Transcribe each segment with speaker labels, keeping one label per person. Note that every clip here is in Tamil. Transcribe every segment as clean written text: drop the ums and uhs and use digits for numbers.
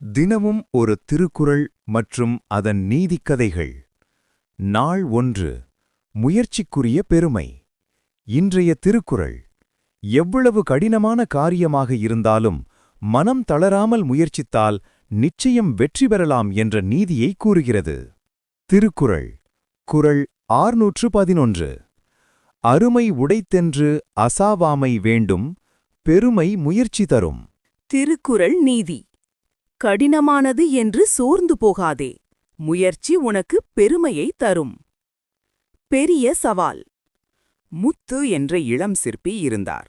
Speaker 1: தினமும் ஒரு திருக்குறள் மற்றும் அதன் நீதிக்கதைகள். நாள் 1. முயற்சிக்குரிய பெருமை. இன்றைய திருக்குறள். எவ்வளவு கடினமான காரியமாக இருந்தாலும் மனம் தளராமல் முயற்சித்தால் நிச்சயம் வெற்றி பெறலாம் என்ற நீதியை கூறுகிறது. திருக்குறள். குறள் 611. அருமை உடைத்தென்று அசாவாமை வேண்டும், பெருமை முயற்சி தரும்.
Speaker 2: திருக்குறள் நீதி. கடினமானது என்று சோர்ந்து போகாதே, முயற்சி உனக்கு பெருமையை தரும். பெரிய சவால். முத்து என்ற இளம் சிற்பி இருந்தார்.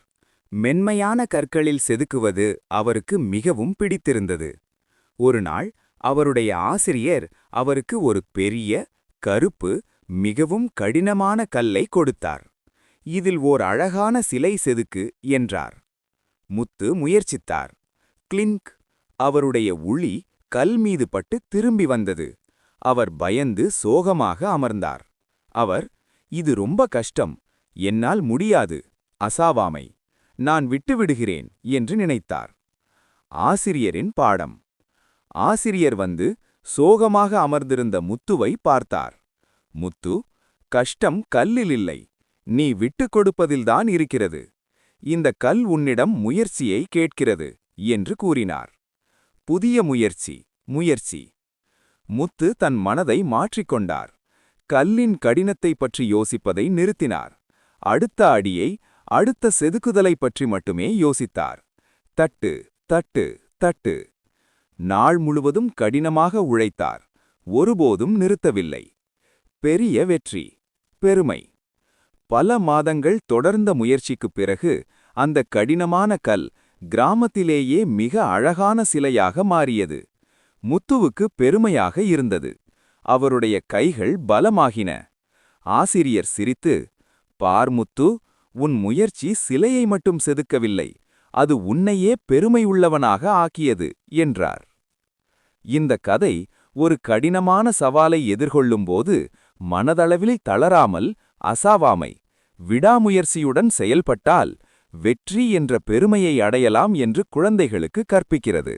Speaker 2: மென்மையான கற்களில் செதுக்குவது அவருக்கு மிகவும் பிடித்திருந்தது. ஒருநாள் அவருடைய ஆசிரியர் அவருக்கு ஒரு பெரிய, கருப்பு, மிகவும் கடினமான கல்லை கொடுத்தார். இதில் ஓர் அழகான சிலை செதுக்கு என்றார். முத்து முயற்சித்தார். கிளிங்க்! அவருடைய உளி கல் மீது பட்டு திரும்பி வந்தது. அவர் பயந்து சோகமாக அமர்ந்தார். அவர், இது ரொம்ப கஷ்டம், என்னால் முடியாது, அசாவாமை, நான் விட்டுவிடுகிறேன் என்று நினைத்தார். ஆசிரியரின் பாடம். ஆசிரியர் வந்து சோகமாக அமர்ந்திருந்த முத்துவை பார்த்தார். முத்து, கஷ்டம் கல்லில் இல்லை, நீ விட்டுக் கொடுப்பதில்தான் இருக்கிறது. இந்த கல் உன்னிடம் முயற்சியை கேட்கிறது என்று கூறினார். புதிய முயற்சி. முத்து தன் மனதை மாற்றிக்கொண்டார். கல்லின் கடினத்தை பற்றி யோசிப்பதை நிறுத்தினார். அடுத்த அடியை, அடுத்த செதுக்குதலை பற்றி மட்டுமே யோசித்தார். தட்டு தட்டு தட்டு. நாள் முழுவதும் கடினமாக உழைத்தார். ஒருபோதும் நிறுத்தவில்லை. பெரிய வெற்றி, பெருமை. பல மாதங்கள் தொடர்ந்த முயற்சிக்குப் பிறகு அந்த கடினமான கல் கிராமத்திலேயே மிக அழகான சிலையாக மாறியது. முத்துவுக்கு பெருமையாக இருந்தது. அவருடைய கைகள் பலமாகின. ஆசிரியர் சிரித்து, பார் முத்து, உன் முயற்சி சிலையை மட்டும் செதுக்கவில்லை, அது உன்னையே பெருமை உள்ளவனாக ஆக்கியது என்றார். இந்த கதை ஒரு கடினமான சவாலை எதிர்கொள்ளும்போது மனதளவில் தளராமல், அசாவாமை, விடாமுயற்சியுடன் செயல்பட்டால் வெற்றி என்ற பெருமையை அடையலாம் என்று குழந்தைகளுக்கு கற்பிக்கிறது.